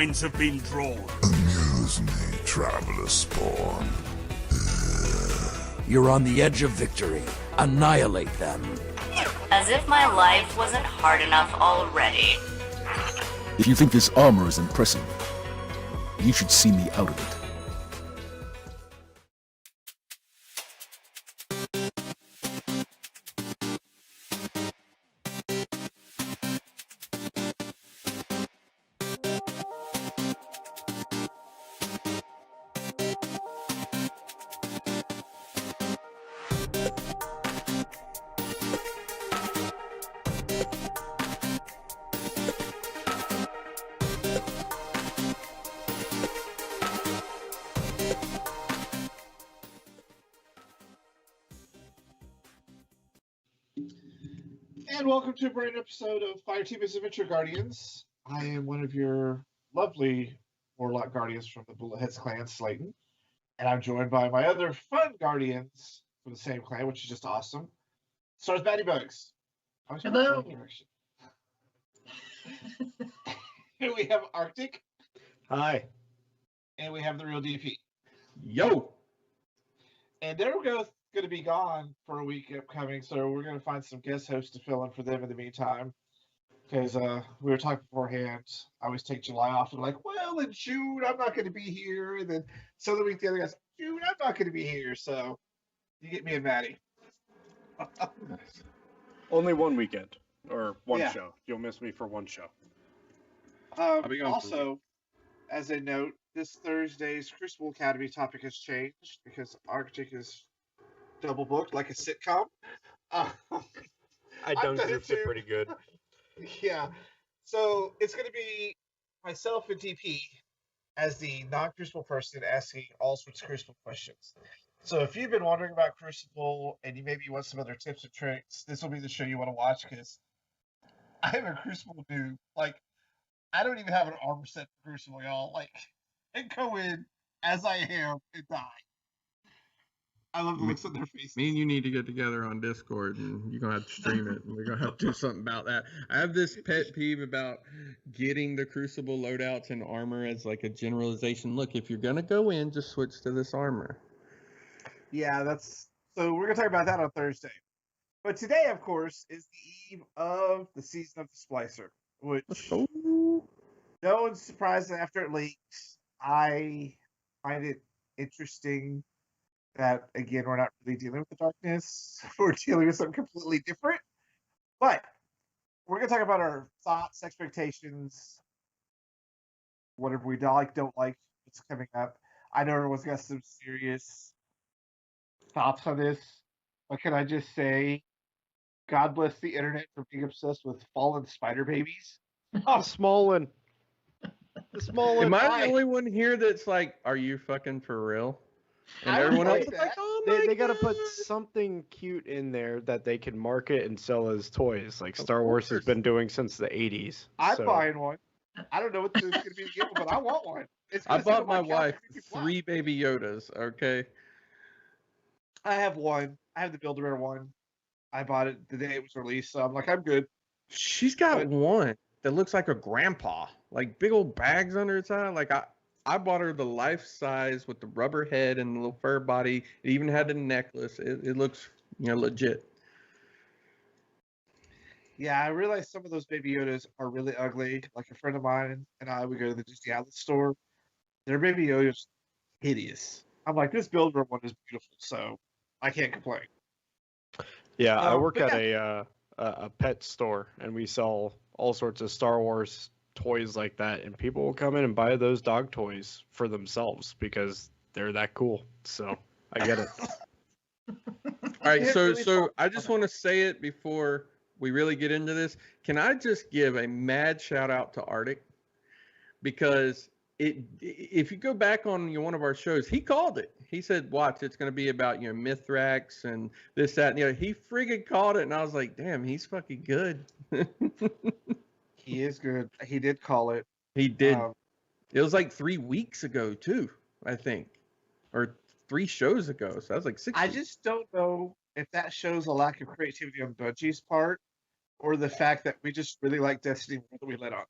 lines have been drawn. Amuse me, Traveler Spawn. You're on the edge of victory. Annihilate them. As if my life wasn't hard enough already. If you think this armor is impressive, you should see me out of it. And welcome to a brand new episode of Fireteam Misadventure Guardians. I am one of your lovely Warlock Guardians from the Bulletheads Clan, Slayton. And I'm joined by my other fun Guardians from the same clan, which is just awesome. Stars Batty Bugs. Hello. And we have Arctic. Hi. And we have the real DP. Yo. And they're going to be gone for a week upcoming, so we're going to find some guest hosts to fill in for them in the meantime. Because we were talking beforehand, I always take July off, and like, well, in June I'm not going to be here, and then so the week the other guys, June I'm not going to be here. So you get me and Maddie. Only one weekend or one Yeah. show. You'll miss me for one show. Also, as a note, this Thursday's Crucible Academy topic has changed because Arctic is double booked like a sitcom. I done done it goofed it too. pretty good. Yeah. So it's going to be myself and DP as the non-Crucible person asking all sorts of Crucible questions. So if you've been wondering about Crucible and you maybe want some other tips and tricks, this will be the show you want to watch because I'm a Crucible noob. Like, I don't even have an armor set for Crucible, y'all. Like, I go in as I am and die. I love the looks on their faces. Me and you need to get together on Discord, and you're gonna have to stream it, and we're gonna have to do something about that. I have this pet peeve about getting the Crucible loadouts and armor as like a generalization. Look, if you're gonna go in, just switch to this armor. Yeah, so we're gonna talk about that on Thursday. But today, of course, is the eve of the season of the Splicer, which no one's surprised that after it leaks. I find it interesting that, again, we're not really dealing with the darkness. We're dealing with something completely different. But we're going to talk about our thoughts, expectations, whatever we don't like, what's coming up. I know everyone's got some serious thoughts on this. But can I just say, God bless the internet for being obsessed with fallen spider babies. Oh, small one. The small one. Am I the only one here that's like, are you fucking for real? And I would everyone else like is that. like, oh my They got to God. put something cute in there that they can market and sell as toys, like Of Star Wars has course. been doing since the 80s. I'm so. buying one. I don't know what this is going to be the gift, but I want one. It's I gonna sit on bought my couch wife and make me fly. 3 baby Yodas, okay? I have one. I have the Build-A-Bear one. I bought it the day it was released, so I'm like, I'm good. She's got But- one that looks like a grandpa, like big old bags under its eye. Like I bought her the life size with the rubber head and the little fur body. It even had a necklace. It looks, legit. Yeah, I realized some of those Baby Yodas are really ugly. Like a friend of mine and I would go to the Disney outlet store. Their Baby Yoda's hideous. I'm like, this Build-A-Bear one is beautiful, so I can't complain. Yeah, I work but at a pet store, and we sell all sorts of Star Wars toys like that, and people will come in and buy those dog toys for themselves because they're that cool. So I get it. All right, Yeah, so really fun. I just want to say it before we really get into this. Can I just give a mad shout out to Arctic? Because if you go back on one of our shows, he called it. He said, watch, it's going to be about, Mithrax and this, that, and he friggin' called it. And I was like, damn, he's fucking good. He is good. He did call it. He did. Um, It was like 3 weeks ago, too, I think. Or 3 shows ago. So that was like 6 I weeks. just don't know if that shows a lack of creativity on Bungie's part or the fact that we just really like Destiny more than we let on.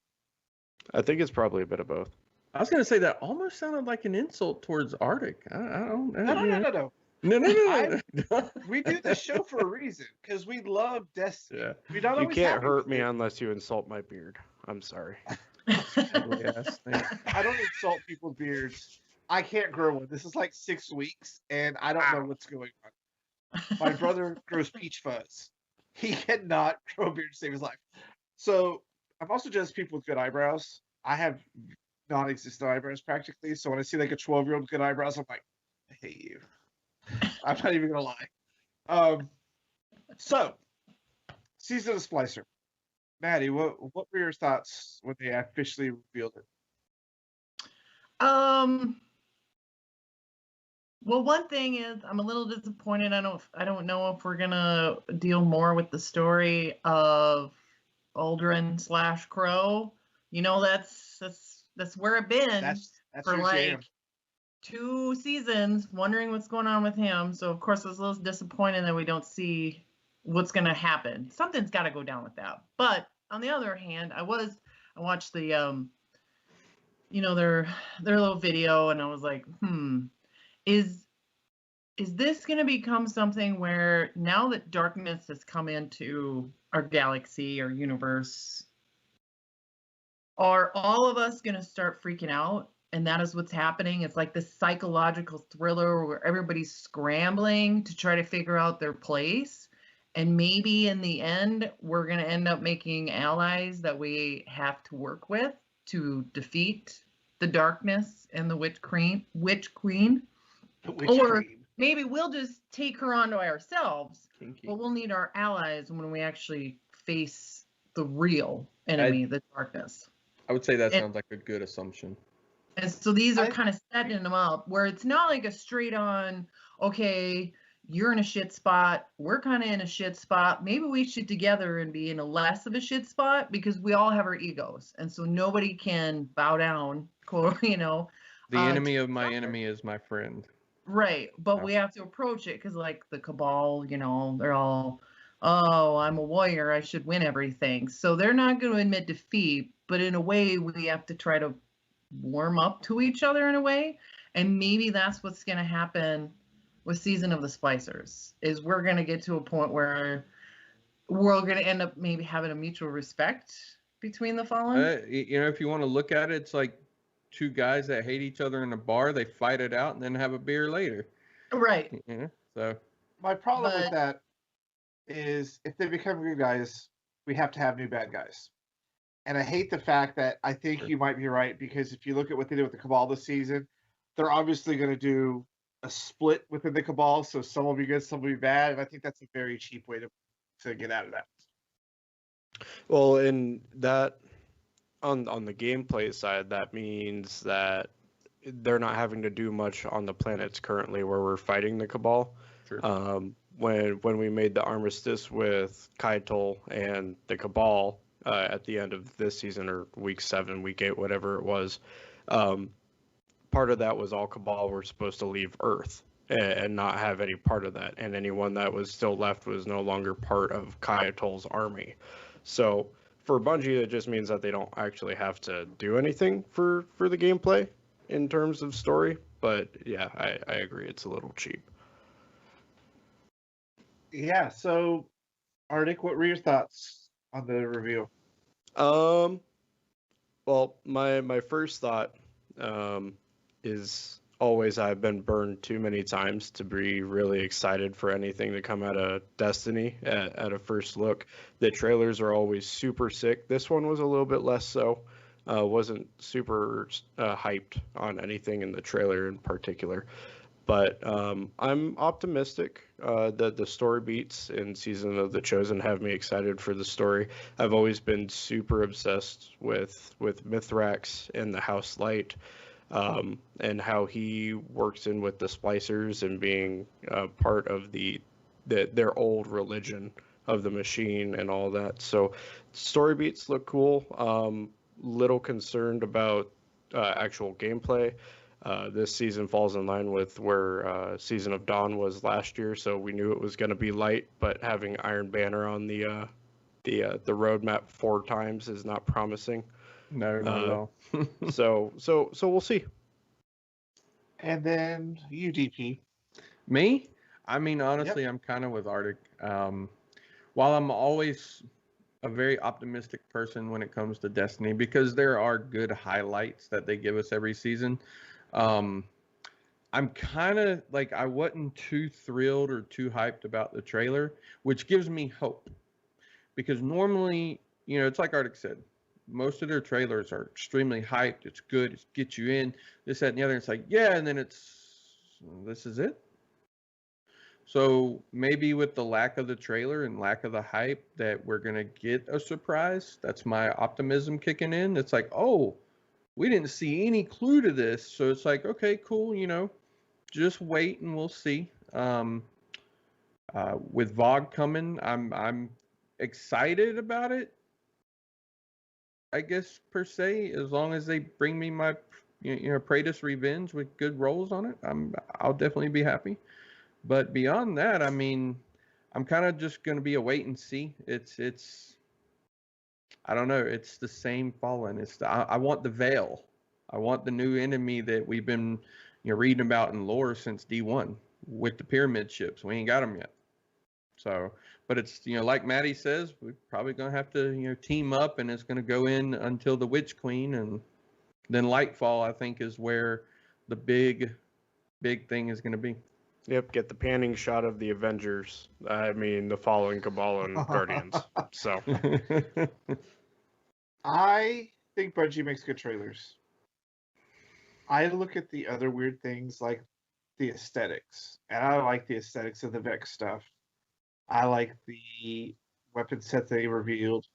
I think it's probably a bit of both. I was going to say that almost sounded like an insult towards Arctic. I don't know. No. No. We do this show for a reason because we love Destiny. Yeah. We don't You always can't happy hurt with me it. unless you insult my beard. I'm sorry. Yes, I don't insult people's beards. I can't grow one. This is like 6 weeks, and I don't know what's going on. My brother grows peach fuzz. He cannot grow a beard to save his life. So I'm also jealous of people with good eyebrows. I have non-existent eyebrows practically. So when I see like a 12-year-old with good eyebrows, I'm like, I hate you. I'm not even gonna lie. So season of Splicer. Maddie, what were your thoughts when they officially revealed it? Well, one thing is I'm a little disappointed. I don't know if we're gonna deal more with the story of Aldrin / Crow. You know, that's where I've been That's for your like jam. 2 seasons, wondering what's going on with him. So of course I was a little disappointed that we don't see what's gonna happen. Something's got to go down with that. But on the other hand, I watched the their little video, and I was like, is this going to become something where now that darkness has come into our galaxy or universe, are all of us going to start freaking out? And that is what's happening. It's like this psychological thriller where everybody's scrambling to try to figure out their place. And maybe in the end, we're going to end up making allies that we have to work with to defeat the darkness and the Witch Queen. Or maybe we'll just take her onto ourselves, but we'll need our allies when we actually face the real enemy, the darkness. I would say that sounds like a good assumption. And so these are kind of setting them up where it's not like a straight on, okay, you're in a shit spot, we're kind of in a shit spot, maybe we should together and be in a less of a shit spot, because we all have our egos, and so nobody can bow down, the enemy of my enemy is my friend. Right, but we have to approach it because, like, the Cabal, they're all, oh, I'm a warrior, I should win everything. So they're not going to admit defeat, but in a way, we have to try to warm up to each other in a way. And maybe that's what's going to happen with Season of the Splicers, is we're going to get to a point where we're going to end up maybe having a mutual respect between the Fallen. If you want to look at it, it's like 2 guys that hate each other in a bar, they fight it out and then have a beer later. Right. So my problem with that is if they become good guys, we have to have new bad guys. And I hate the fact that I think you might be right, because if you look at what they did with the Cabal this season, they're obviously going to do a split within the Cabal, so some will be good, some will be bad, and I think that's a very cheap way to get out of that. Well, in that, on the gameplay side, that means that they're not having to do much on the planets currently where we're fighting the Cabal. Sure. When we made the armistice with Kaiju and the Cabal at the end of this season, or week 7, week 8, whatever it was, part of that was all Cabal were supposed to leave Earth and not have any part of that, and anyone that was still left was no longer part of Kaiju's army. So for Bungie, it just means that they don't actually have to do anything for the gameplay in terms of story. But yeah, I agree, it's a little cheap. Yeah, so Arctic, what were your thoughts on the reveal? Well, my first thought is always I've been burned too many times to be really excited for anything to come out of Destiny at a first look. The trailers are always super sick. This one was a little bit less so. Wasn't super hyped on anything in the trailer in particular. But I'm optimistic that the story beats in Season of the Chosen have me excited for the story. I've always been super obsessed with Mithrax and the House Light, and how he works in with the Splicers and being part of their old religion of the machine and all that. So story beats look cool. Little concerned about actual gameplay. This season falls in line with where Season of Dawn was last year, so we knew it was going to be light, but having Iron Banner on the roadmap 4 times is not promising. No, not at all. So we'll see. And then UDP. Me? I mean, honestly, I'm kind of with Arctic. While I'm always a very optimistic person when it comes to Destiny, because there are good highlights that they give us every season. I'm kind of like, I wasn't too thrilled or too hyped about the trailer, which gives me hope. Because normally, it's like Arctic said, most of their trailers are extremely hyped. It's good. It gets you in, this, that, and the other. It's like, yeah, and then this is it. So maybe with the lack of the trailer and lack of the hype that we're going to get a surprise. That's my optimism kicking in. It's like, oh, we didn't see any clue to this. So it's like, okay, cool, just wait and we'll see. With VOG coming, I'm excited about it, I guess, per se, as long as they bring me my Praetus Revenge with good rolls on it. I'll definitely be happy. But beyond that, I mean, I'm kind of just going to be a wait and see. It's I don't know, it's the same Fallen. I want the Veil. I want the new enemy that we've been reading about in lore since D1 with the pyramid ships. We ain't got them yet. So, but it's, like Maddie says, we're probably going to have to, team up, and it's going to go in until the Witch Queen, and then Lightfall, I think, is where the big thing is going to be. Yep, get the panning shot of the Avengers. I mean, the following Cabal and Guardians. So, I think Bungie makes good trailers. I look at the other weird things like the aesthetics, and I like the aesthetics of the Vex stuff. I like the weapon set they revealed.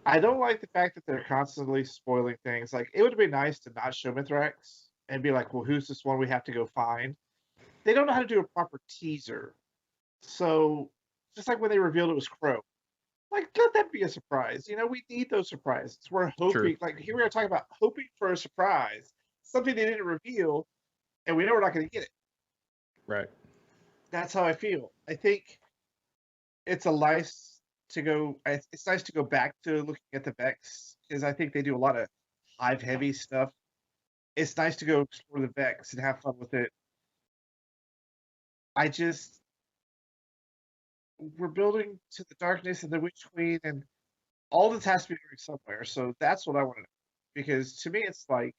I don't like the fact that they're constantly spoiling things. Like, it would be nice to not show Mithrax and be like, well, who's this one we have to go find? They don't know how to do a proper teaser. So, just like when they revealed it was Crow, like, let that be a surprise. We need those surprises. We're hoping, True. like, here we are talking about hoping for a surprise, something they didn't reveal, and we know we're not going to get it. Right. That's how I feel. I think it's nice to go back to looking at the Vex, because I think they do a lot of hive heavy stuff. It's nice to go explore the Vex and have fun with it. We're building to the darkness and the Witch Queen, and all this has to be going somewhere. So that's what I want to know. Because to me, it's like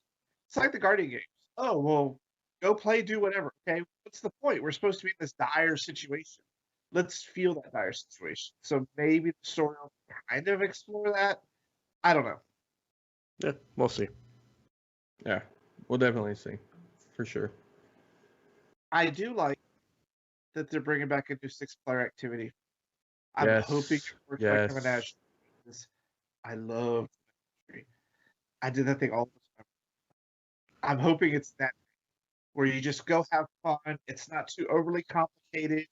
the Guardian games. Oh, well, go play, do whatever. Okay, what's the point? We're supposed to be in this dire situation. Let's feel that dire situation. So maybe the story will kind of explore that. I don't know. yeah, we'll see. Yeah, we'll definitely see, for sure. I do like that they're bringing back a new 6-player activity. I'm Yes, hoping it works like yes. Command. I love it. I did that thing all the time. I'm hoping it's that where you just go have fun. It's not too overly complicated.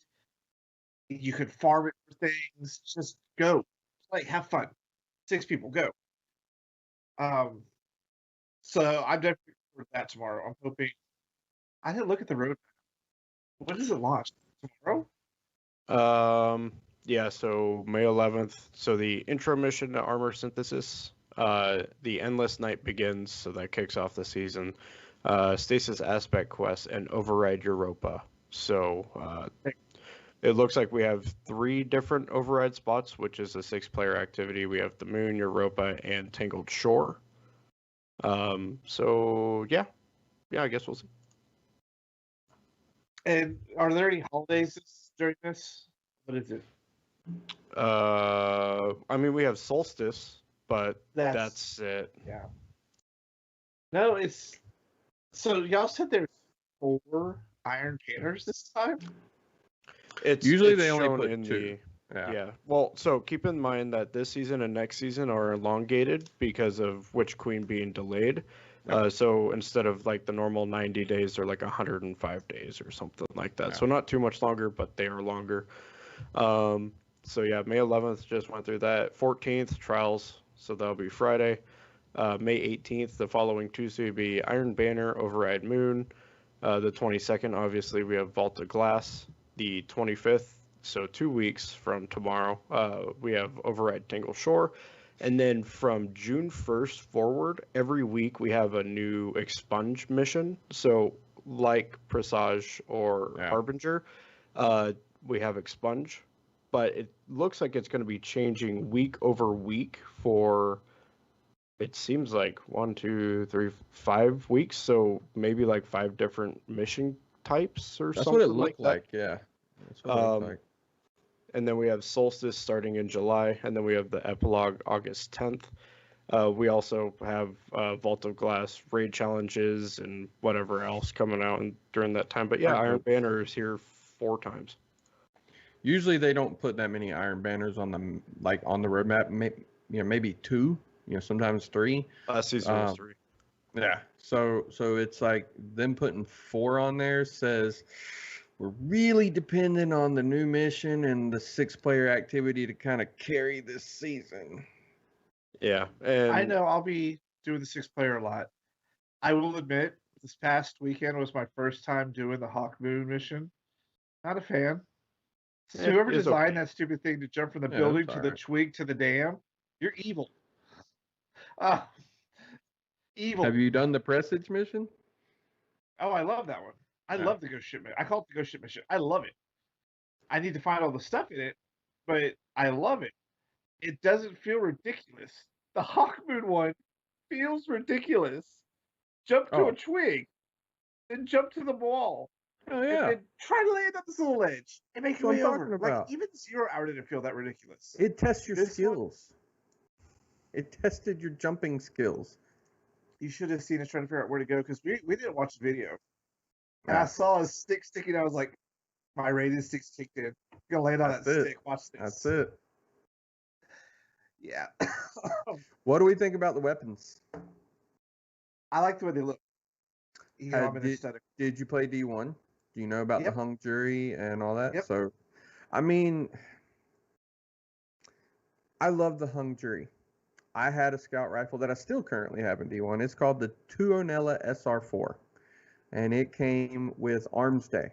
You can farm it for things. Just go, play, have fun. 6 people, go. So I'm definitely for that tomorrow. I'm hoping. I didn't look at the roadmap. When does it launch? Tomorrow? Yeah, so May 11th. So the intro mission to Armor Synthesis, the Endless Night begins, so that kicks off the season. Stasis Aspect Quest and Override Europa. So it looks like we have 3 different override spots, which is a 6-player activity. We have the Moon, Europa, and Tangled Shore. So yeah, I guess we'll see. And are there any holidays during this? What is it? I mean, we have Solstice, but that's it. Yeah. No, it's so y'all said there's 4 Iron Banners this time. It's Usually it's they only shown put in 2. Yeah. Well, so keep in mind that this season and next season are elongated because of Witch Queen being delayed. So instead of like the normal 90 days, they're like 105 days or something like that. Yeah. So not too much longer, but they are longer. So yeah, May 11th just went through that. 14th, Trials, so that'll be Friday. May 18th, the following Tuesday, will be Iron Banner, Override Moon. The 22nd, obviously, we have Vault of Glass. The 25th, so 2 weeks from tomorrow, we have Override Tangle Shore. And then from June 1st forward, every week we have a new expunge mission. So like Presage or Harbinger, we have expunge. But it looks like it's going to be changing week over week for, it seems like 1, 2, 3, 5 weeks. So maybe like 5 different mission types or That's something what it looked like that. Yeah. That's what it looked like. And then we have Solstice starting in July, and then we have the Epilogue August 10th. We also have Vault of Glass raid challenges and whatever else coming out during that time. But yeah, Iron Banner is here 4 times. Usually they don't put that many Iron Banners on the roadmap. Maybe 2. Sometimes 3. Last season was 3. Yeah. So it's like them putting 4 on there says we're really dependent on the new mission and the 6-player activity to kind of carry this season. Yeah. And I know I'll be doing the 6-player a lot. I will admit, this past weekend was my first time doing the Hawk Moon mission. Not a fan. So whoever designed that stupid thing to jump from the building to the twig to the dam, you're evil. Evil. Have you done the Presage mission? Oh, I love that one. I love the Ghost Ship mission. I call it the Ghost Ship mission. I love it. I need to find all the stuff in it, but I love it. It doesn't feel ridiculous. The Hawk Moon one feels ridiculous. Jump to a twig, then jump to the wall. Oh yeah. And then try to land on this little ledge and make your way over. About. Like even 0 hour didn't feel that ridiculous. It tests your skills. It tested your jumping skills. You should have seen us trying to figure out where to go because we didn't watch the video. And I saw a stick sticking out. I was like, my rated stick's kicked in. I'm gonna land on that stick. Watch this. That's it. Yeah. What do we think about the weapons? I like the way they look. Did you play D1? Do you know about the hung jury and all that? Yep. So, I mean, I love the hung jury. I had a scout rifle that I still currently have in D1. It's called the Tuonela SR4. And it came with Arms Day.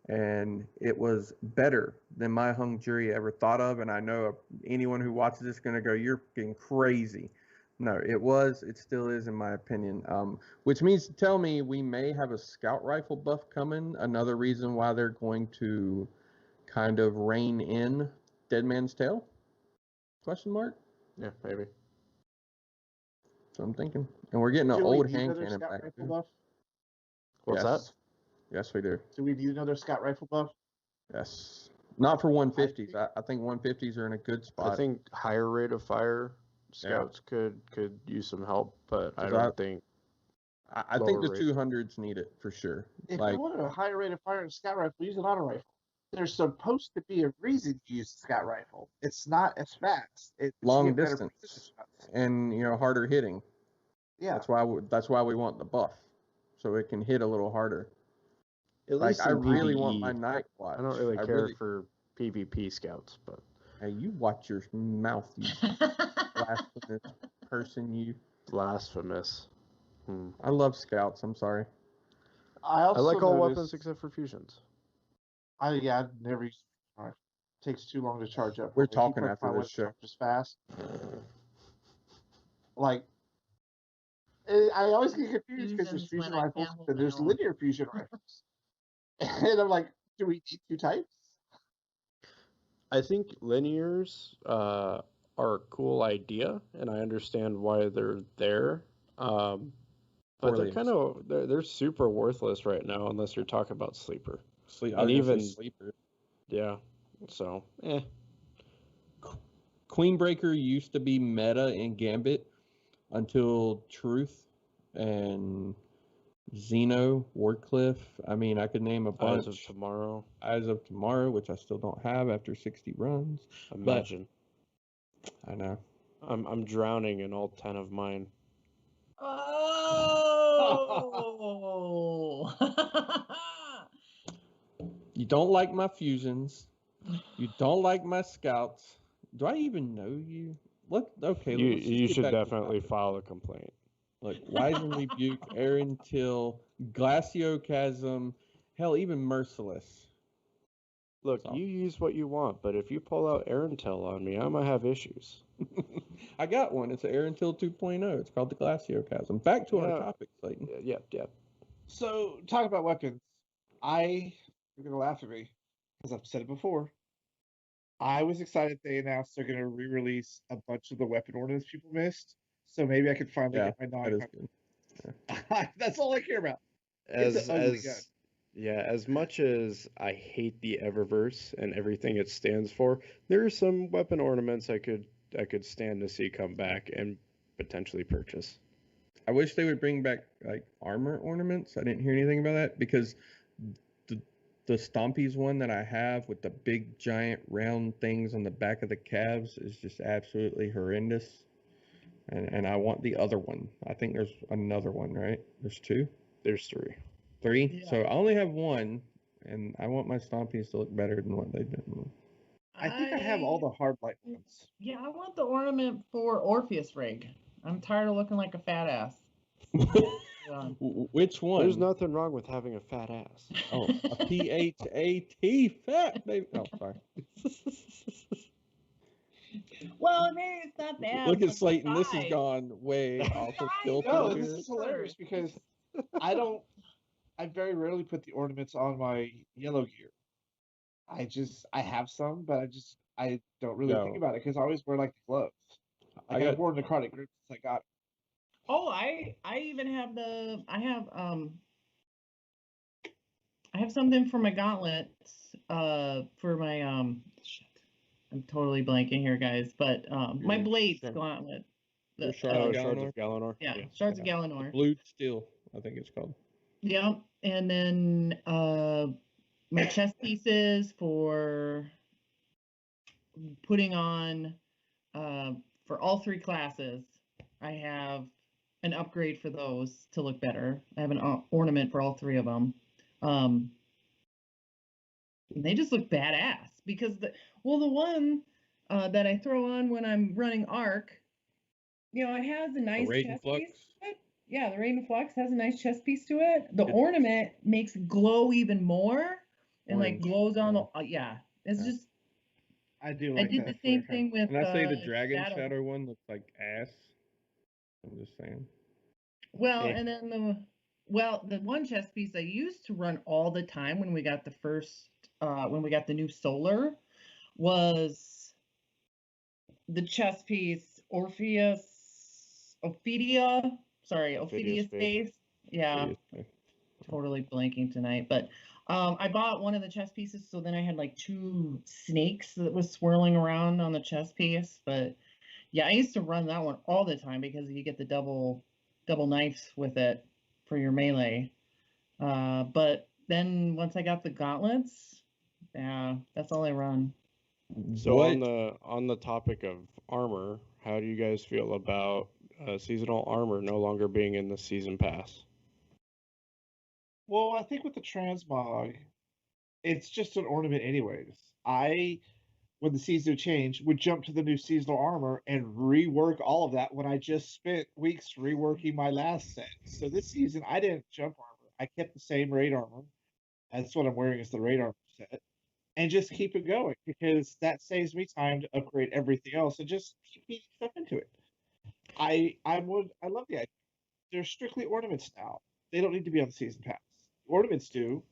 And it was better than my hung jury ever thought of. And I know anyone who watches this is going to go, you're getting crazy. No, it still is, in my opinion. Which means to tell me we may have a scout rifle buff coming. Another reason why they're going to kind of rein in Dead Man's Tale? Question mark? Yeah, maybe. So I'm thinking. And we're getting an old hand cannon back. What's that? Yes, we do. Do we need another scout rifle buff? Yes. Not for 150s. I think 150s are in a good spot. I think higher rate of fire scouts could use some help, but I don't think. I think the 200s need it for sure. If you wanted a higher rate of fire in a scout rifle, use an auto rifle. There's supposed to be a reason to use the scout rifle. It's not as fast. It's long distance and harder hitting. Yeah, that's why we want the buff, so it can hit a little harder. At least I really want my night watch. I don't really care for PvP scouts, but hey, you watch your mouth, you blasphemous person, you. Blasphemous. I love scouts. I'm sorry. I like all weapons except for fusions. I've never used it. Takes too long to charge up. We're talking after this show. Just fast. Like, I always get confused because there's fusion rifles and there's linear fusion rifles. And I'm like, do we need 2 types? I think linears are a cool idea, and I understand why they're there. But they're super worthless right now unless you're talking about sleeper. And even sleeper. Yeah. So, Queenbreaker used to be meta in Gambit until Truth and Xeno, Wardcliff. I mean, I could name a bunch. Eyes of Tomorrow, which I still don't have after 60 runs. Imagine. I know. I'm drowning in all 10 of mine. Oh! You don't like my fusions. You don't like my scouts. Do I even know you? Look, okay. You should definitely file a complaint. Look, Wisen Rebuke, Aaron Till, Glaciocasm, hell, even Merciless. Look, So. you use what you want, but if you pull out Aaron Tell on me, I might have issues. I got one. It's an Air Until 2.0. It's called the Glaciocasm. Back to our Yeah. topic, Clayton. Yeah. So, talk about weapons. You're going to laugh at me because I've said it before. I was excited they announced they're going to re-release a bunch of the weapon ordnance people missed. So maybe I could finally Yeah, get my that is 900. good. That's all I care about. It's an ugly gun. As much as I hate the Eververse and everything it stands for, there are some weapon ornaments I could stand to see come back and potentially purchase. I wish they would bring back like armor ornaments. I didn't hear anything about that because the Stompies one that I have with the big giant round things on the back of the calves is just absolutely horrendous. And I want the other one. I think there's another one, right? There's two? There's three. Three? Yeah. So I only have one, and I want my Stompies to look better than what they did. I think I have all the hard light ones. Yeah, I want the ornament for Orpheus rig. I'm tired of looking like a fat ass. Which one? There's nothing wrong with having a fat ass. Oh, a PHAT, fat baby. Oh, sorry. Well, maybe it's not that. Look but at Slayton. This has size. gone way off of kilter. No, here. this is hilarious because I very rarely put the ornaments on my yellow gear. I have some, but I don't really think about it because I always wear like the gloves. Like I've worn necrotic grip since I got it. Oh, I even have I have something for my gauntlets, for my shit. I'm totally blanking here, guys, but my blades gauntlet. Your Shards Galanor? of Galanor. Yeah, Shards of The Galanor. blue steel, I think it's called. Yeah, and then my chest pieces for putting on for all three classes. I have an upgrade for those to look better. I have an ornament for all three of them. They just look badass because the one that I throw on when I'm running Arc, it has a nice chest Flux? piece to it. Yeah, the Raiden Flux has a nice chest piece to it. The ornament makes it glow even more and like glows on the it's just I do. I Like did that the same thing with. And I say the Dragon Shadow. Shadow one looks like ass. I'm just saying. Well, and then the one chest piece I used to run all the time when we got the first when we got the new solar was the chest piece Ophidia's face. Yeah, totally blanking tonight, but I bought one of the chest pieces, so then I had like two snakes that was swirling around on the chest piece. But yeah, I used to run that one all the time because you get the double knives with it for your melee. But then once I got the gauntlets, yeah, that's all I run. So on the topic of armor, how do you guys feel about seasonal armor no longer being in the season pass? Well, I think with the transmog, it's just an ornament anyways. When the season changed, would jump to the new seasonal armor and rework all of that when I just spent weeks reworking my last set. So this season, I didn't jump armor. I kept the same raid armor. That's what I'm wearing is the raid armor set. And just keep it going because that saves me time to upgrade everything else and just keep feeding stuff into it. I love the idea. They're strictly ornaments now. They don't need to be on the season pass. Ornaments do,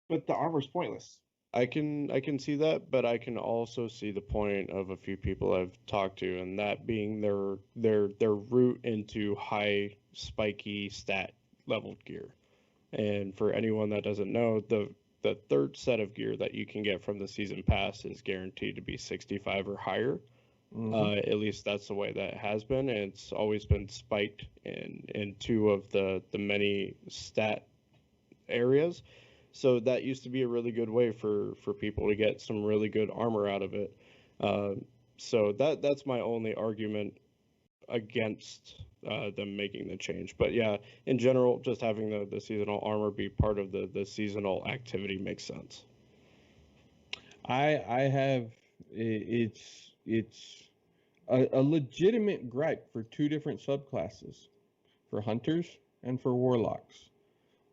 but the armor's pointless. I can see that, but I can also see the point of a few people I've talked to, and that being their route into high spiky stat leveled gear. And for anyone that doesn't know, the third set of gear that you can get from the season pass is guaranteed to be 65 or higher. At least that's the way that it has been, and it's always been spiked in two of the many stat areas. So that used to be a really good way for people to get some really good armor out of it. So that's my only argument against them making the change. But yeah, in general, just having the seasonal armor be part of the seasonal activity makes sense. I have it's a legitimate gripe for two different subclasses, for hunters and for warlocks.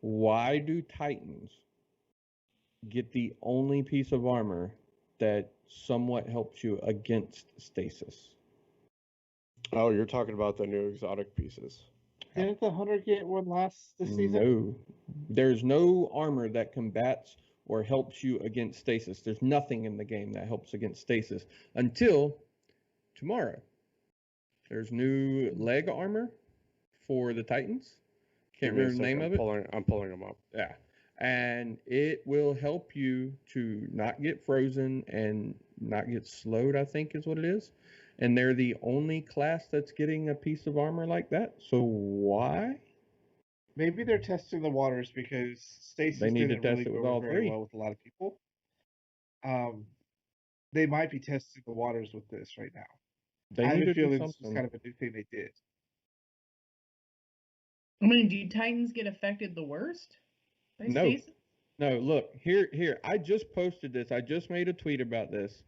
Why do Titans get the only piece of armor that somewhat helps you against stasis. Oh, you're talking about the new exotic pieces. Didn't the hunter get one this season? No. There's no armor that combats or helps you against stasis. There's nothing in the game that helps against stasis until tomorrow. There's new leg armor for the Titans. Can't remember the name of it. I'm pulling them up. Yeah. And it will help you to not get frozen and not get slowed, I think is what it is. And they're the only class that's getting a piece of armor like that. So why? Maybe they're testing the waters because stasis They need to didn't test really it with go all very three. well with a lot of people. They might be testing the waters with this right now. They I need have to a do feeling this was something. kind of a new thing they did. I mean, do Titans get affected the worst by No. stasis? No, look, here. I just posted this. I just made a tweet about this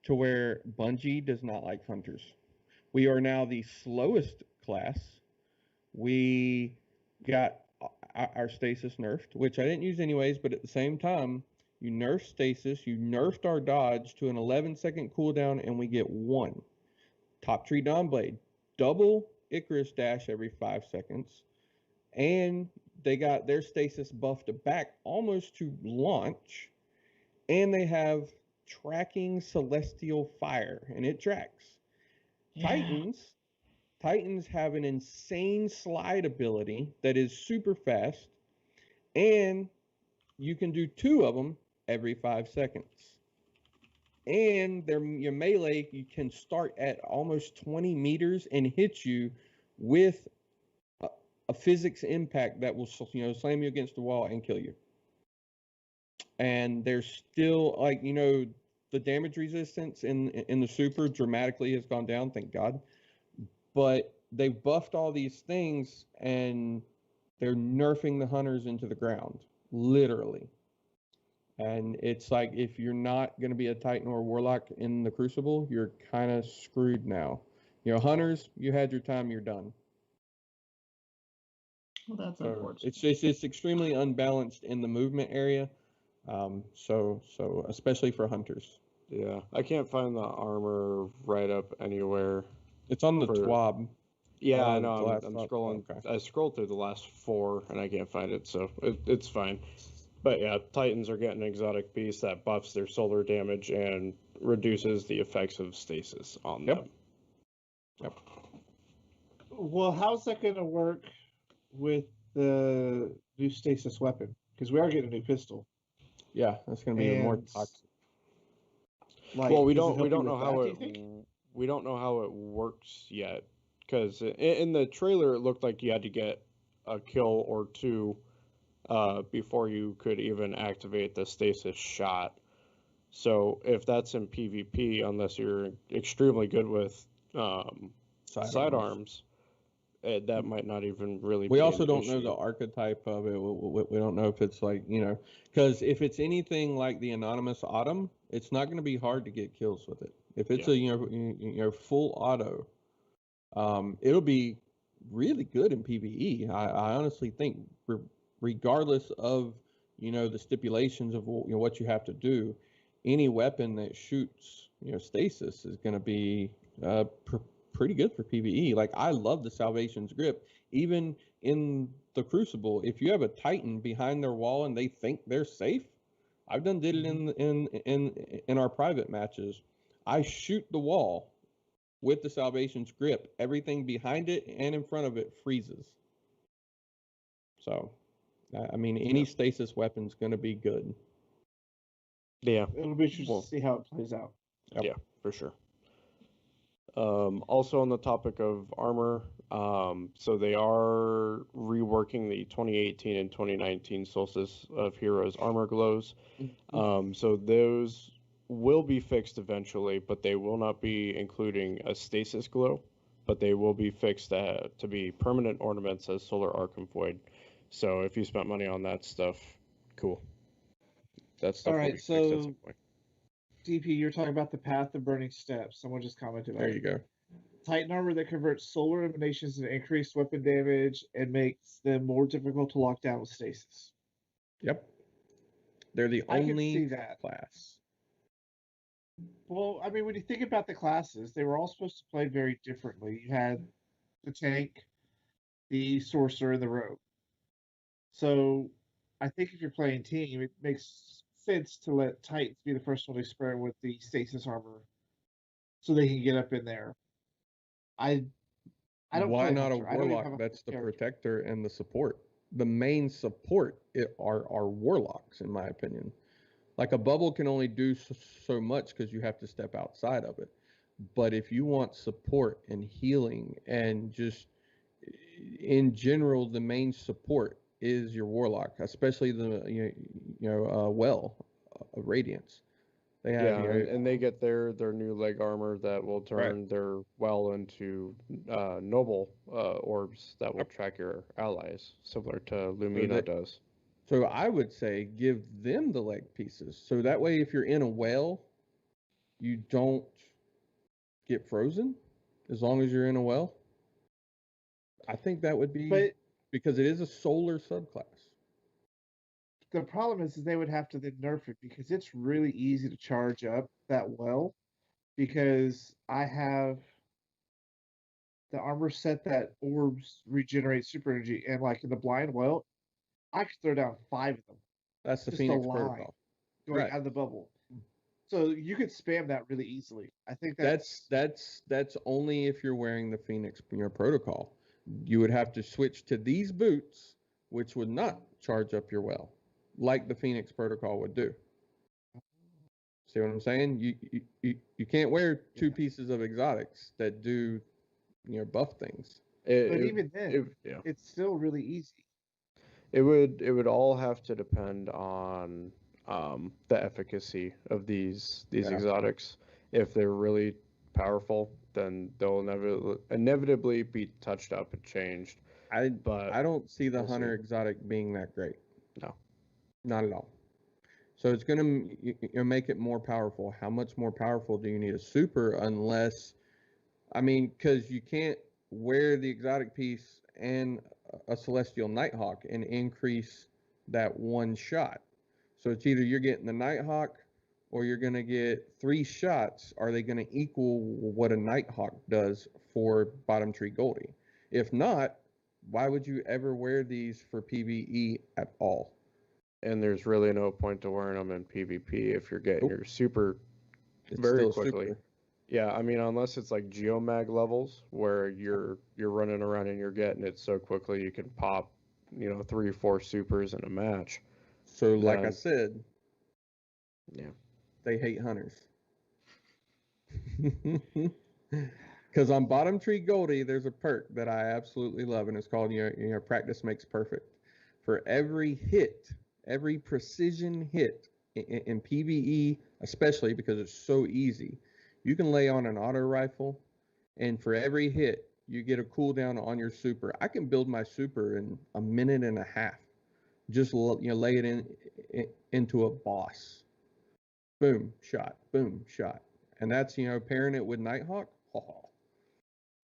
to where Bungie does not like hunters. We are now the slowest class. We got our stasis nerfed, which I didn't use anyways, but at the same time, you nerfed stasis, you nerfed our dodge to an 11-second cooldown, and we get 1. Top Tree Dawnblade, double Icarus dash every 5 seconds, and they got their stasis buffed back almost to launch, and they have tracking celestial fire, and it tracks. Yeah. Titans have an insane slide ability that is super fast, and you can do 2 of them every 5 seconds. And your melee, you can start at almost 20 meters and hit you with a physics impact that will slam you against the wall and kill you. And there's still the damage resistance in the super dramatically has gone down, thank God. But they buffed all these things and they're nerfing the hunters into the ground, literally. And it's like, if you're not going to be a Titan or a Warlock in the Crucible, you're kind of screwed now. Hunters, you had your time, you're done. Well, that's So unfortunate. it's extremely unbalanced in the movement area. So especially for hunters. Yeah, I can't find the armor write-up anywhere. It's on the TWAB. Yeah, I know. I'm scrolling. Okay. I scrolled through the last 4 and I can't find it, so it's fine. But yeah, Titans are getting an exotic piece that buffs their solar damage and reduces the effects of stasis on them. Yep. Well, how's that going to work with the new stasis weapon? Because we are getting a new pistol. Yeah, that's going to be even more toxic. Well, we don't know how it works yet, because in the trailer it looked like you had to get a kill or 2 before you could even activate the stasis shot. So if that's in PvP, unless you're extremely good with sidearms, that might not even really be We also don't issue. know the archetype of it. We don't know if it's because if it's anything like the Anonymous Autumn, it's not going to be hard to get kills with it. If it's a full auto, it'll be really good in PvE. I honestly think, regardless of the stipulations of what you have to do, any weapon that shoots stasis is going to be pretty good for PvE. Like, I love the Salvation's Grip. Even in the Crucible, if you have a Titan behind their wall and they think they're safe, I've did it in our private matches. I shoot the wall with the Salvation's Grip. Everything behind it and in front of it freezes. So, I mean, any stasis weapon's going to be good. Yeah, It'll be interesting to see how it plays out. Yep. Yeah, for sure. Also on the topic of armor, so they are reworking the 2018 and 2019 Solstice of Heroes armor glows. So those will be fixed eventually, but they will not be including a stasis glow, but they will be fixed to be permanent ornaments as Solar Arc and Void. So if you spent money on that stuff, cool. That's stuff all right. will be fixed at some point. DP, you're talking about the Path of Burning Steps. Someone just commented on There it. you go. Titan armor that converts solar emanations into increased weapon damage and makes them more difficult to lock down with stasis. Yep. They're the I can see only that. class. Well, I mean, when you think about the classes, they were all supposed to play very differently. You had the tank, the sorcerer, and the rogue. So I think if you're playing team, it makes sense to let Titans be the first one to experiment with the stasis armor so they can get up in there. I don't Why play not a Hunter. I don't even have warlock? a That's the character. protector and the support. The main support are warlocks, in my opinion. Like a bubble can only do so much because you have to step outside of it. But if you want support and healing and just in general, the main support is your warlock, especially the well of radiance. They have Yeah, and they get their new leg armor that will right. turn their well into noble orbs that will track your allies, similar to Lumina does. So I would say give them the leg pieces. So that way, if you're in a well, you don't get frozen as long as you're in a well. I think that would be But because it is a solar subclass. the problem is they would have to then nerf it because it's really easy to charge up that well because I have the armor set that orbs regenerate super energy, and like in the blind well, I could throw down 5 of them. That's the Just a Phoenix line protocol. going Right. out of the bubble. So you could spam that really easily. I think That's only if you're wearing the Phoenix protocol. You would have to switch to these boots, which would not charge up your well, like the Phoenix protocol would do. See what I'm saying? You can't wear 2 pieces of exotics that do buff things. but even then, it's still really easy. It would all have to depend on the efficacy of these exotics. If they're really powerful, then they'll inevitably be touched up and changed. But I don't see the we'll hunter see. exotic being that great. No. Not at all. So it's going to make it more powerful. How much more powerful do you need a super unless, I mean, because you can't wear the exotic piece and a celestial nighthawk and increase that one shot. So it's either you're getting the nighthawk or you're going to get 3 shots. Are they going to equal what a nighthawk does for bottom tree Goldie? If not, why would you ever wear these for PvE at all? And there's really no point to wearing them in PvP if you're getting your super very quickly. Super. Yeah, I mean, unless it's like Geomag levels where you're running around and you're getting it so quickly you can pop, 3 or 4 supers in a match. So, like I said, yeah, they hate hunters. Because on Bottom Tree Goldie, there's a perk that I absolutely love, and it's called practice makes perfect. For every hit, every precision hit in PvE, especially because it's so easy, you can lay on an auto rifle, and for every hit, you get a cooldown on your super. I can build my super in a minute and a half. Just lay it into a boss. Boom, shot. Boom, shot. And that's pairing it with Nighthawk. Oh,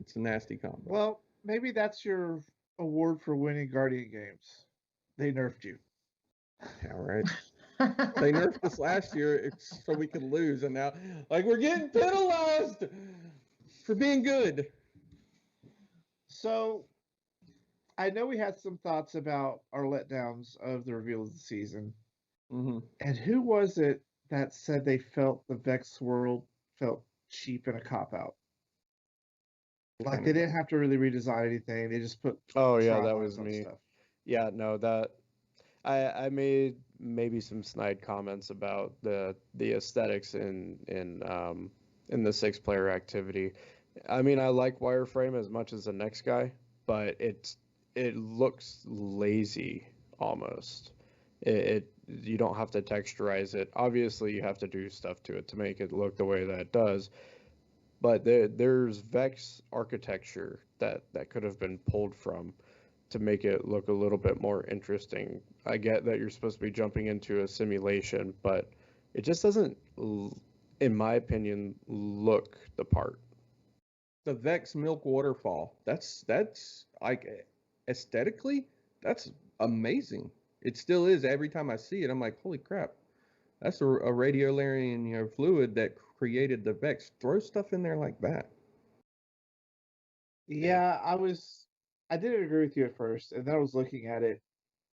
it's a nasty combo. Well, maybe that's your award for winning Guardian games. They nerfed you. All right. They nerfed us last year so we could lose, and now we're getting penalized for being good. So I know we had some thoughts about our letdowns of the reveal of the season. Mm-hmm. And who was it that said they felt the Vex world felt cheap and a cop out? Like they didn't have to really redesign anything. They just put that was me. Stuff. Yeah, no, that I made maybe some snide comments about the aesthetics in the 6-player activity. I mean, I like wireframe as much as the next guy, but it looks lazy almost. You don't have to texturize it. Obviously, you have to do stuff to it to make it look the way that it does. But there's Vex architecture that could have been pulled from to make it look a little bit more interesting. I get that you're supposed to be jumping into a simulation, but it just doesn't, in my opinion, look the part. The Vex Milk Waterfall. That's like aesthetically, that's amazing. It still is. Every time I see it, I'm like, holy crap, that's a radiolarian fluid that created the Vex. Throw stuff in there like that. Yeah, I didn't agree with you at first, and then I was looking at it,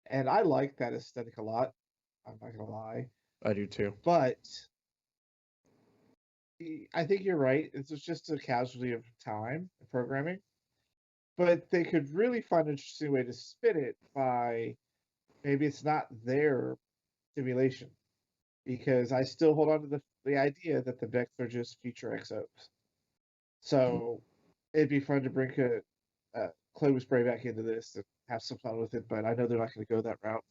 and I like that aesthetic a lot. I'm not gonna lie, I do too. but I think you're right. It's just a casualty of time and programming. But they could really find an interesting way to spin it by maybe it's not their simulation, because I still hold on to the idea that the Vex are just future exos. So it'd be fun to bring Clovis Bray back into this and have some fun with it, but I know they're not going to go that route.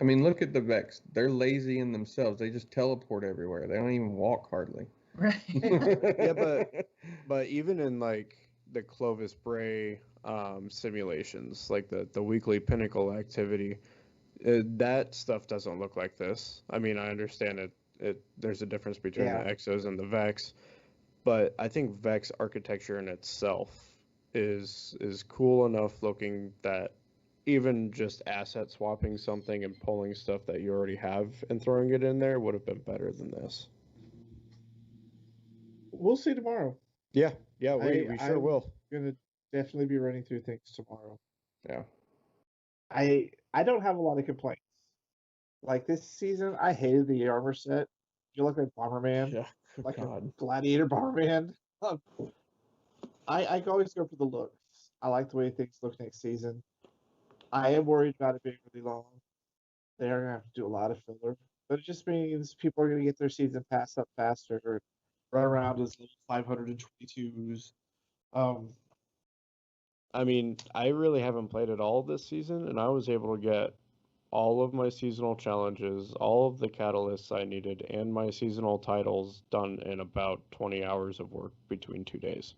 I mean, look at the Vex. They're lazy in themselves. They just teleport everywhere. They don't even walk hardly. Right. Yeah, but even in like the Clovis Bray simulations, like the weekly Pinnacle activity, that stuff doesn't look like this. I mean, I understand it. There's a difference between the Exos and the Vex, but I think Vex architecture in itself is cool enough looking that even just asset swapping something and pulling stuff that you already have and throwing it in there would have been better than this. We'll see tomorrow. Yeah, we sure will. Gonna definitely be running through things tomorrow. Yeah. I don't have a lot of complaints. Like this season, I hated the armor set. You look like Bomberman, Yeah, like God. a gladiator Bomberman. I always go for the looks. I like the way things look next season. I am worried about it being really long. They're gonna have to do a lot of filler, but it just means people are gonna get their season pass up faster, or run around as little 522s. I mean, I really haven't played it all this season, and I was able to get all of my seasonal challenges, all of the catalysts I needed, and my seasonal titles done in about 20 hours of work between 2 days.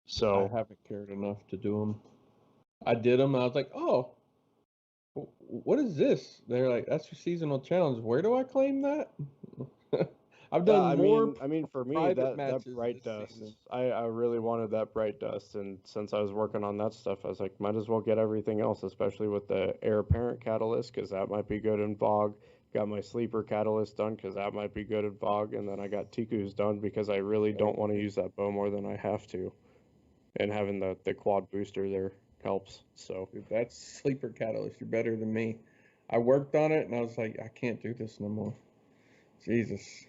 So I haven't cared enough to do them. I did them. I was like, oh, what is this? They're like, that's your seasonal challenge. Where do I claim that? I've done more. I mean, for me, private that matches bright this dust, season. I really wanted that bright dust, and since I was working on that stuff, I was like, might as well get everything else, especially with the heir apparent catalyst, because that might be good in VOG. Got my sleeper catalyst done, because that might be good in VOG, and then I got Tiku's done, because I really don't want to use that bow more than I have to, and having the quad booster there helps. So Dude, that's sleeper catalyst. You're better than me. I worked on it, and I was like, I can't do this no more. Jesus.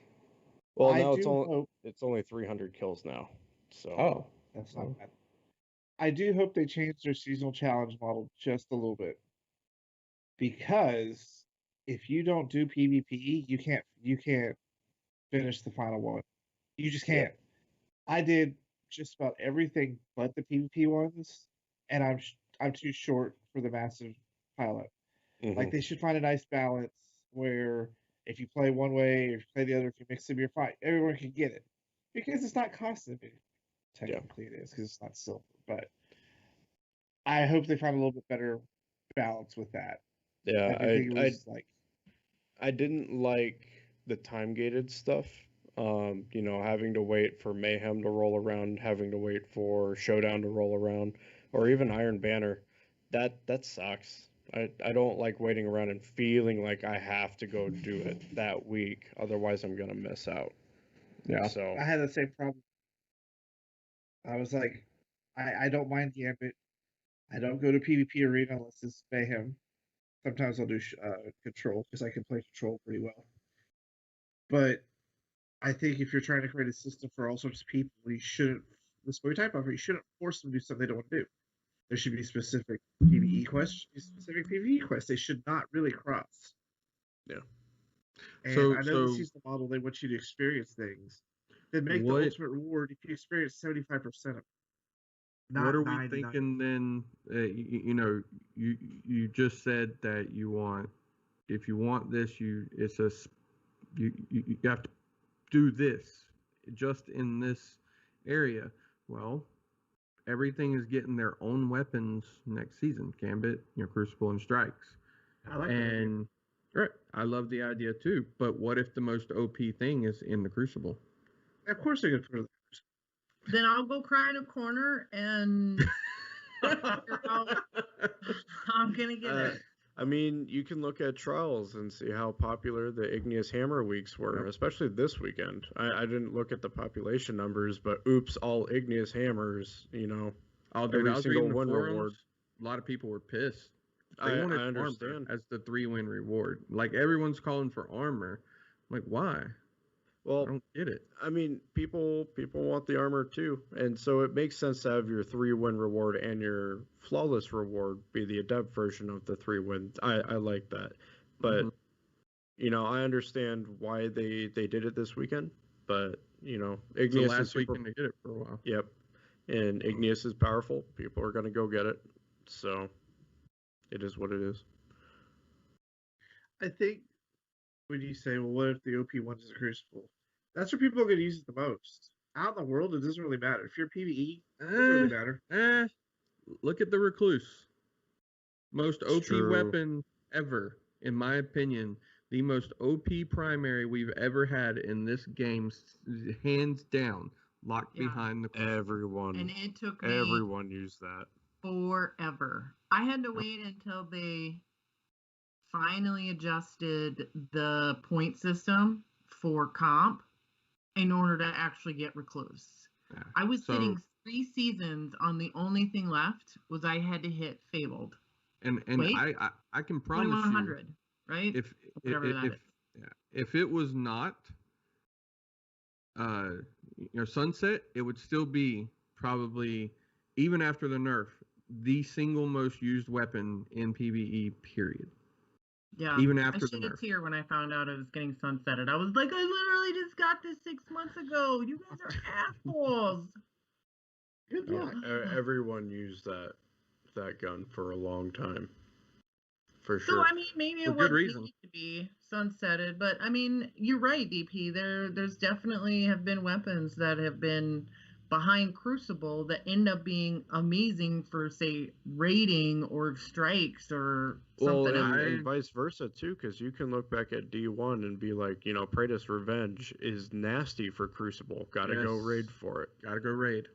well, I now do it's only 300 kills now. So Oh, That's not bad. I do hope they change their seasonal challenge model just a little bit, because if you don't do PvP, you can't finish the final one. You just can't. I did just about everything but the PvP ones, and I'm too short for the massive pilot. Like they should find a nice balance where if you play one way, if you play the other, if you mix them, you're fine. Everyone can get it, because it's not costing me. Technically, it is because it's not silver, but I hope they find a little bit better balance with that. yeah, I think it was like I didn't like the time gated stuff. Having to wait for Mayhem to roll around, having to wait for Showdown to roll around, or even Iron Banner. That sucks. I don't like waiting around and feeling like I have to go do it that week, otherwise I'm gonna miss out. yeah. So I had the same problem. I was like, I don't mind Gambit. I don't go to PvP Arena unless it's Mayhem. Sometimes I'll do Control because I can play Control pretty well. But I think if you're trying to create a system for all sorts of people, you shouldn't. This what we type over. You shouldn't force them to do something they don't want to do. There should be specific PvE quests. Specific PvE quests. They should not really cross. Yeah. And So- I know so- this is the model. They want you to experience things. Then make What- the ultimate reward if you experience 75% of it. Not What are we 99. thinking then? You just said that you want, if you want this, you have to do this just in this area. Well, everything is getting their own weapons next season. Gambit, Crucible, and Strikes. I like that. And right, I love the idea too. But what if the most OP thing is in the Crucible? Of course they're good for Then I'll go cry in a corner and figure out how I'm gonna get it. I mean, you can look at Trials and see how popular the Igneous Hammer weeks were, Yep. especially this weekend. I didn't look at the population numbers, but oops, all Igneous Hammers, Oh, dude, every I was single reading the win forums. reward. A lot of people were pissed. They I wanted understand. armor as the 3-win reward. Like everyone's calling for armor. I'm like, why? I Well, don't get it. I mean, people want the armor too, and so it makes sense to have your 3-win reward and your flawless reward be the adept version of the 3-win. I like that, but I understand why they did it this weekend, but It's the Igneous is last super. weekend to get it for a while. Yep, and Igneous is powerful. People are gonna go get it, so it is what it is. I think when you say, well, what if the OP one is a Crucible? That's where people are going to use it the most. Out in the world, it doesn't really matter. If you're PvE, it doesn't really matter. Look at the Recluse. Most It's OP true. weapon ever, in my opinion. The most OP primary we've ever had in this game, hands down, locked Yeah. behind the Crucible. And Everyone it took me used that. forever. I had to wait until they finally adjusted the point system for comp in order to actually get Recluse. Yeah. I was So- sitting 3 seasons on the only thing left was I had to hit Fabled. And Wait. I can promise you, 2100, right? if Whatever that is. if it was not Sunset, it would still be probably, even after the nerf, the single most used weapon in PvE, period. Yeah. Even I after the shed a nerf. tear when I found out it was getting sunsetted. I was like, I literally just got this 6 months ago. You guys are assholes. Good Yeah. luck. Everyone used that gun for a long time, for So sure. I mean, maybe For it good would reason. need to be sunsetted, but I mean, you're right, DP. There's definitely have been weapons that have been behind Crucible that end up being amazing for, say, raiding or strikes or Well, something else. and vice versa too, because you can look back at D1 and be like, Praetus Revenge is nasty for Crucible. Gotta go Yes. raid for it. Gotta go raid.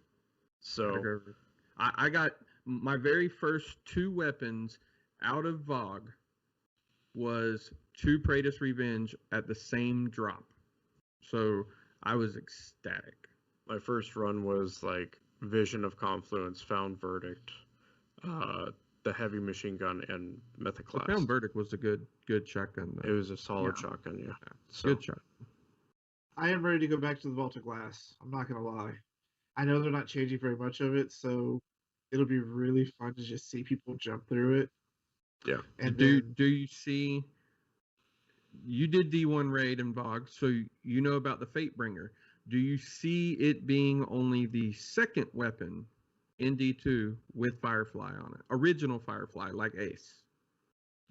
So Gotta go raid. I got my very first 2 weapons out of VOG was 2 Praetus Revenge at the same drop. So I was ecstatic. my first run was like Vision of Confluence, Found Verdict, the heavy machine gun, and The Mythoclast. Found Verdict was a good shotgun. It Though. was a solid Yeah. shotgun, yeah. So, Good shot. I am ready to go back to the Vault of Glass. I'm not going to lie. I know they're not changing very much of it, so it'll be really fun to just see people jump through it. Yeah. And do then, you see? You did D1 raid and VOG, so you know about the Fatebringer. Do you see it being only the second weapon in D2 with Firefly on it? Original Firefly, like Ace.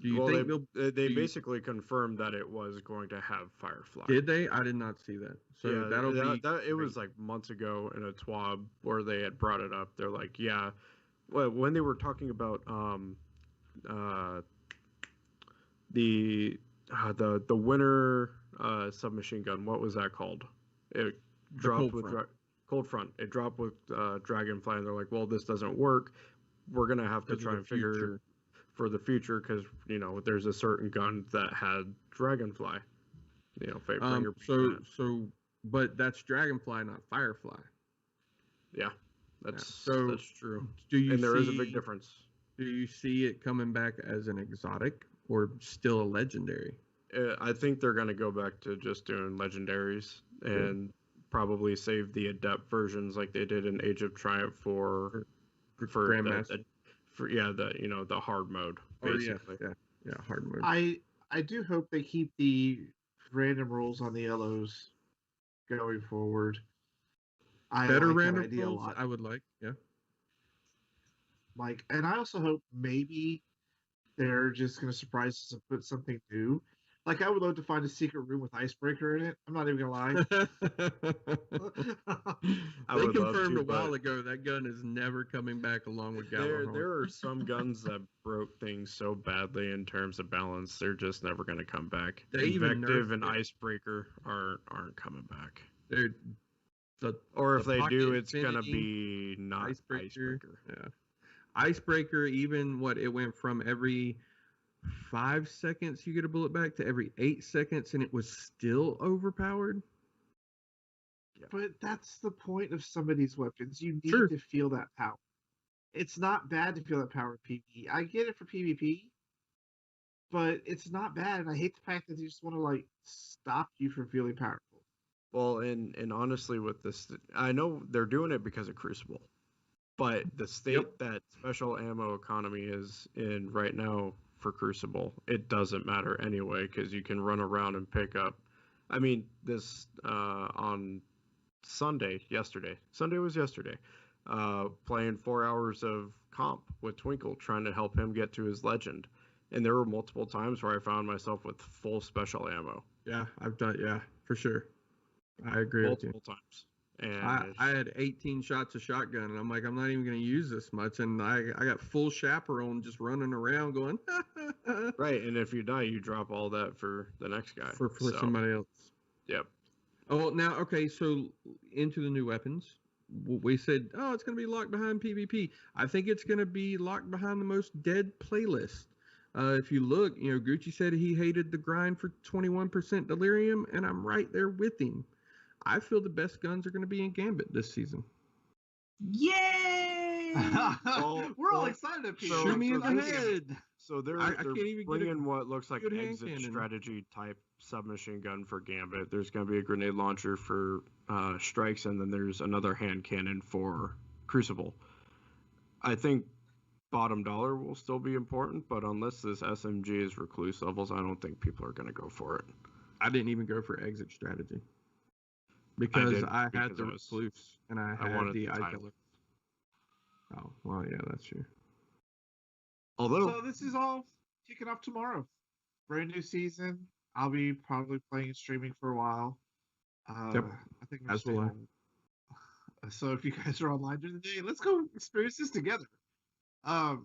Do you think they you- basically confirmed that it was going to have Firefly. did they? I did not see that. So yeah, that'll be. it was like months ago in a TWAB where they had brought it up. They're like, yeah, well, when they were talking about the winter submachine gun, what was that called? It dropped Cold with Front. Cold Front. It dropped with Dragonfly, and they're like, well, this doesn't work. We're gonna have to Because of try the and figure future. for the future because there's a certain gun that had Dragonfly. Fatebringer. But that's Dragonfly, not Firefly. Yeah, that's true. Do you And there is a see- big difference. Do you see it coming back as an exotic or still a legendary? I think they're going to go back to just doing legendaries and probably save the adept versions like they did in Age of Triumph for Grandmaster. the hard mode basically. Yeah, hard mode. I do hope they keep the random rolls on the yellows going forward. I Better like that random idea a rolls, lot. I would like. Yeah. And I also hope maybe they're just going to surprise us and put something new. Like, I would love to find a secret room with Icebreaker in it. I'm not even going to lie. I They would love confirmed to, a while but ago that gun is never coming back along with there Gallahorn. are some guns that broke things so badly in terms of balance, they're just never going to come back. They even Invective nerfed and it. Icebreaker aren't coming back. Dude, Or if the they do, Pocket it's going to Infinity, be not Icebreaker. Yeah. Icebreaker, even it went from every 5 seconds you get a bullet back to every 8 seconds, and it was still overpowered. But that's the point of some of these weapons. You need Sure. to feel that power. It's not bad to feel that power in PvE. I get it for PvP, but it's not bad. And I hate the fact that they just want to like stop you from feeling powerful. Well, and honestly, with this, I know they're doing it because of Crucible, but the state that special ammo economy is in right now for Crucible, it doesn't matter anyway because you can run around and pick up. I mean, this on Sunday was yesterday, playing 4 hours of comp with Twinkle, trying to help him get to his legend. And there were multiple times where I found myself with full special ammo. Yeah, I've done. Yeah, for sure. I agree with you. Multiple times. And I had 18 shots of shotgun, and I'm like, I'm not even going to use this much. And I got full chaperone just running around going, right. And if you die, you drop all that for the next guy. For somebody else. Yep. Oh, now, okay, so into the new weapons. We said, oh, it's going to be locked behind PvP. I think it's going to be locked behind the most dead playlist. If you look, Gucci said he hated the grind for 21% delirium, and I'm right there with him. I feel the best guns are going to be in Gambit this season. Yay! We're all excited at PvP. Shoot me in the head. So they're can't even bringing what looks like good hand exit cannon. strategy type submachine gun for Gambit. There's going to be a grenade launcher for strikes, and then there's another hand cannon for Crucible. I think bottom dollar will still be important, but unless this SMG is recluse levels, I don't think people are going to go for it. I didn't even go for exit strategy because I had the recluse and I had the eye killer. Oh, well, yeah, that's true. Although, so this is all kicking off tomorrow. Brand new season. I'll be probably playing and streaming for a while. Yep. I think As will I. So if you guys are online during the day, let's go experience this together. And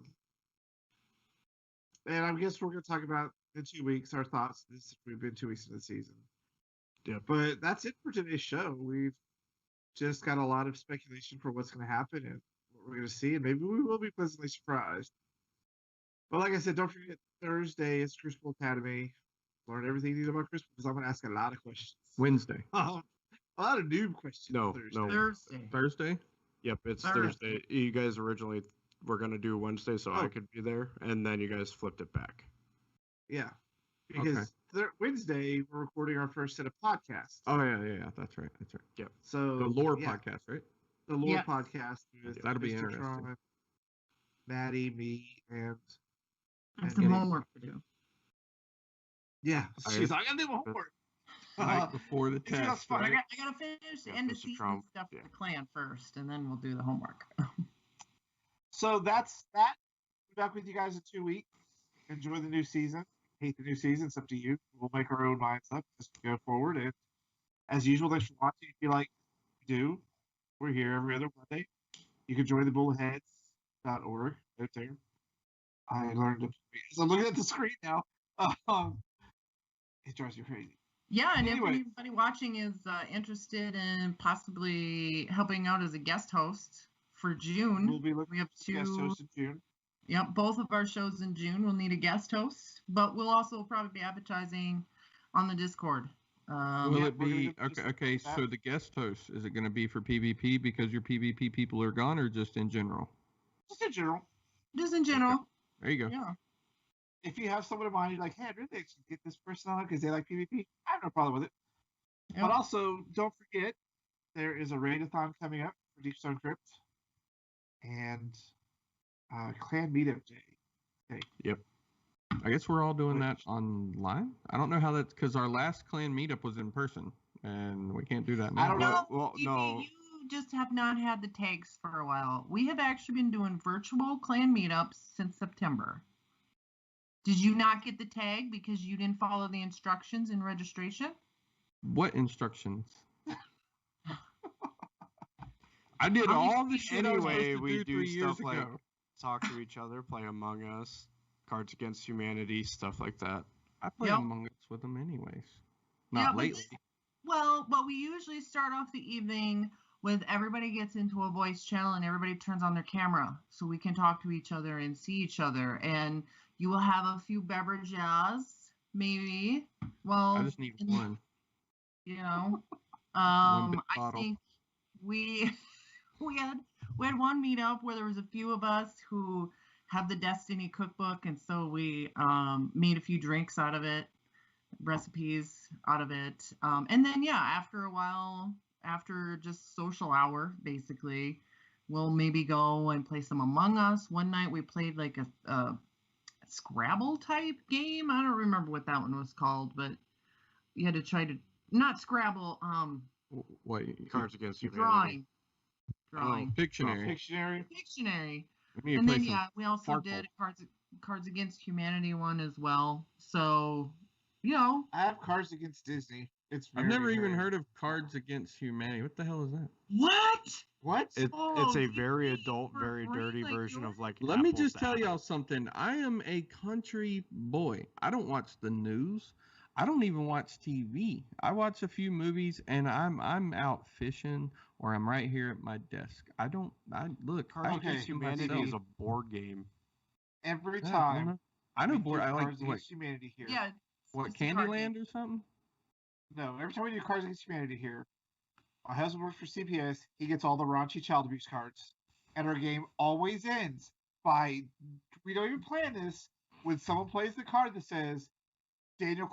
I guess we're going to talk about in 2 weeks our thoughts. We've been 2 weeks into the season. Yeah. But that's it for today's show. We've just got a lot of speculation for what's going to happen and what we're going to see, and maybe we will be pleasantly surprised. But like I said, don't forget Thursday is Crucible Academy. Learn everything you need about Crucible because I'm going to ask a lot of questions. Wednesday. A lot of noob questions. No. Thursday? Yep, it's Thursday. You guys originally were going to do Wednesday so I could be there, and then you guys flipped it back. Yeah, because Wednesday we're recording our first set of podcasts. Oh, yeah, that's right. Yep. So the lore podcast, right? The lore podcast. That'll be Mr. interesting. Tron, Maddie, me, and some homework to do. Yeah, she's like, I got to do my homework. Right before the test. I Right? got to finish the end of season stuff for the clan first, and then we'll do the homework. So that's that. Be back with you guys in 2 weeks. Enjoy the new season. Hate the new season. It's up to you. We'll make our own minds up as we go forward. And as usual, thanks for watching. If you like we do, we're here every other Monday. You can join the Bulletheads.org right there. I learned to. So I'm looking at the screen now. It drives you crazy. Yeah, and if anybody watching is interested in possibly helping out as a guest host for June, We'll be looking we have for guest hosts in June. Yep, both of our shows in June will need a guest host, but we'll also probably be advertising on the Discord. Will it be okay? So the guest host, is it going to be for PvP because your PvP people are gone, or just in general? Just in general. Just in general. Okay. There you go. Yeah. If you have someone in mind, you're like, hey, I'd really like to get this person on because they like PvP, I have no problem with it. Yep. But also, don't forget, there is a raid-a-thon coming up for Deepstone Crypt and Clan Meetup Day. Yep. I guess we're all doing that online. I don't know how that's because our last clan meetup was in person, and we can't do that now. I don't know. Well, no. You just have not had the tags for a while. We have actually been doing virtual clan meetups since September. Did you not get the tag because you didn't follow the instructions in registration? What instructions? I did all the shit anyway. We do stuff like talk to each other, play Among Us, Cards Against Humanity, stuff like that. I play Among Us with them anyways. Not Yeah, lately. But we usually start off the evening with everybody gets into a voice channel and everybody turns on their camera so we can talk to each other and see each other. And You will have a few beverages, maybe. Well, I just need one. You know, big I bottle. think we had one meetup where there was a few of us who have the Destiny cookbook, and so we made a few drinks out of it, recipes out of it, and then after a while, after just social hour, basically, we'll maybe go and play some Among Us. One night we played like a Scrabble type game. I don't remember what that one was called, but you had to try to not Scrabble. What? Cards Against Humanity. Drawing. Oh, Pictionary. Pictionary. We need to And play then some we also Farkle. did Cards Against Humanity one as well. So, you know, I have Cards Against Disney. It's I've never even heard of Cards Against Humanity. What the hell is that? what? What? It's a Oh, very DP, adult, for very brain dirty like version yours? of like. Let me apples just to tell y'all apples. something. I am a country boy. I don't watch the news. I don't even watch TV. I watch a few movies, and I'm out fishing, or I'm right here at my desk. I look. Cards I Against do Humanity myself. is a board game. Every Yeah, time. I know we board. do I like Cards what? Against Humanity here. Yeah. What it's a card game. Candyland or something? No, every time we do Cards Against Humanity here, my husband works for CPS. He gets all the raunchy child abuse cards, and our game always ends by we don't even plan this when someone plays the card that says Daniel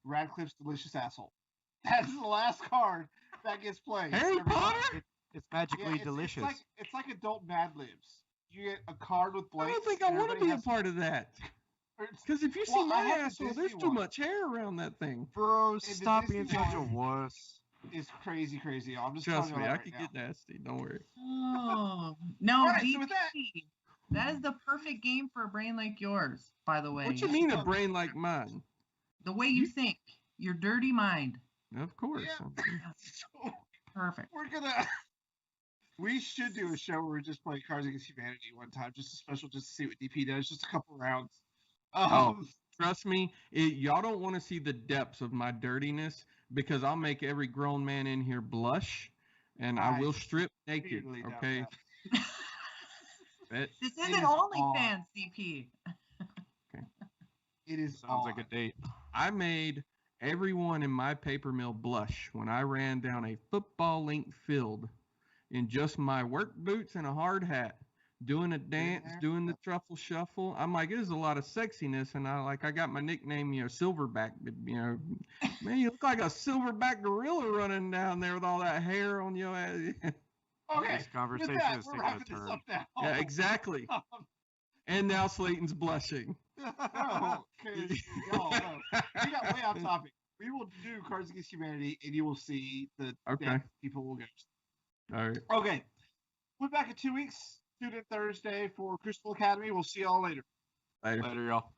Radcliffe's delicious asshole. That's the last card that gets played. Harry every time. Potter? It's magically delicious. It's like adult Mad Libs. You get a card with I blanks. don't think I and want to everybody be a has- part of that. Because if you see Well, I my have the asshole, Disney there's too one. much hair around that thing. Bro, the stop Disney being such a one- wuss. It's crazy. I'm just Trust telling me, you I that could right get now. nasty. Don't worry. Oh, no, All right, DP. so with that- That is the perfect game for a brain like yours, by the way. What you mean a brain like mine? The way you think. Your dirty mind. Of course. Yeah. So, Perfect. we're gonna. We should do a show where we just play Cards Against Humanity one time, just a special, just to see what DP does, just a couple rounds. Trust me, y'all don't want to see the depths of my dirtiness because I'll make every grown man in here blush, and I will strip naked. Really doubt Okay. that. This It isn't is OnlyFans, DP. It is Sounds like a date. I made everyone in my paper mill blush when I ran down a football-length field in just my work boots and a hard hat, doing a dance, doing the truffle shuffle. I'm like, there's a lot of sexiness, and I got my nickname, Silverback. Man, you look like a silverback gorilla running down there with all that hair on your ass. Okay. This conversation with that, is we're taking a wrapping this turn. up now. Yeah, exactly. And now Slayton's blushing. No, 'cause y'all know. We got way off topic. We will do Cards Against Humanity, and you will see the depth people will go. All right. Okay. We're back in 2 weeks. Tune in Thursday for Crucible Academy. We'll see y'all later. Later. Later, y'all.